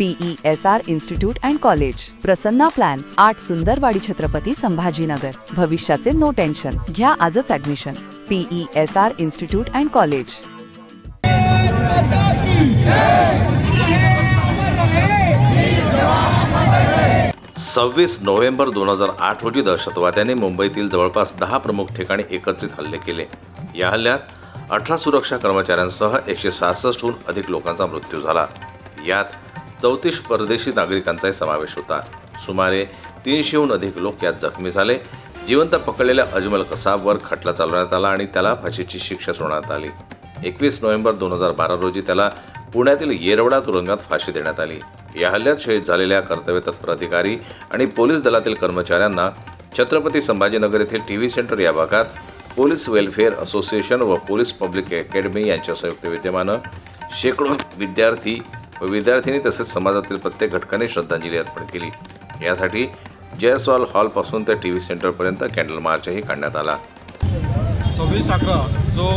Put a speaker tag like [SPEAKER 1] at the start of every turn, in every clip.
[SPEAKER 1] PESR institute and college, Prasanna plan, 8 Sundarwadi Chhatrapati Sambhajinagar. भविष्याचे no tension, घ्या आजच admission. PESR institute and college.
[SPEAKER 2] 26 November 2008 रोजी दहशतवाद्यांनी मुंबईतील जवळपास 10 प्रमुख ठिकाणी एकत्रित हल्ले केले। या हल्ल्यात 18 सुरक्षा कर्मचाऱ्यांसह 166हून अधिक लोकांचा मृत्यू झाला। यात 34 परदेशी नागरिकांचाही समावेश होता। सुमारे 300हून अधिक लोक यात जखमी झाले। जिवंत पकडलेल्या अजमल कसाबवर खटला चालवण्यात आला आणि त्याला फाशीची शिक्षा सुनावण्यात आली। 21 नोव्हेंबर 2012 रोजी त्याला पुण्यातील येरवडा तुरुंगात फाशी देण्यात आली। या हल्ल्यात शहीद झालेल्या कर्तव्यतत्पर अधिकारी आणि पोलीस दलातील कर्मचाऱ्यांना छत्रपती संभाजीनगर येथील टीव्ही सेंटर या भागात पोलीस वेलफेअर असोसिएशन व पोलीस पब्लिक अकॅडमी यांच्या संयुक्त विद्यमाने शेकडो विद्यार्थी व विद्यार्थिनी तसेच समाजातील प्रत्येक घटकाने श्रद्धांजली अर्पण केली। यासाठी जयस्वाल हॉल पासून ते टीव्ही सेंटर पर्यंत कॅन्डल मार्चही काढण्यात आला।
[SPEAKER 3] 26/11 जो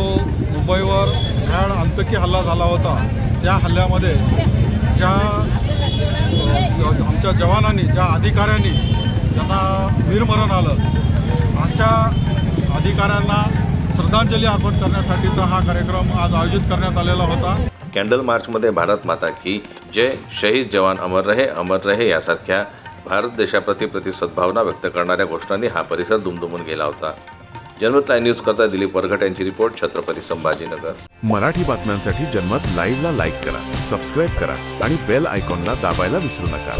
[SPEAKER 3] मुंबईवर भ्याड आतंकी हल्ला झाला होता, त्या हल्ल्यामध्ये ज्या आमच्या जवानांनी, ज्या अधिकाऱ्यांनी ज्यांना वीरमरण आलं, अशा अधिकाऱ्यांना श्रद्धांजली अर्पण करण्यासाठीचा हा कार्यक्रम आज आयोजित करण्यात आलेला होता।
[SPEAKER 2] कॅन्डल मार्चमध्ये भारत माता की जय, शहीद जवान अमर रहे यासारख्या भारत देशाप्रती सद्भावना व्यक्त करणाऱ्या घोषणांनी हा परिसर दुमदुमून गेला होता। जनमत लाईव्ह न्यूज करता दिलीप वरघट यांची रिपोर्ट, छत्रपती संभाजीनगर।
[SPEAKER 4] मराठी बातम्यांसाठी जनमत लाईव्हला लाईक करा, सबस्क्राईब करा आणि बेल आयकॉनला दाबायला विसरू नका।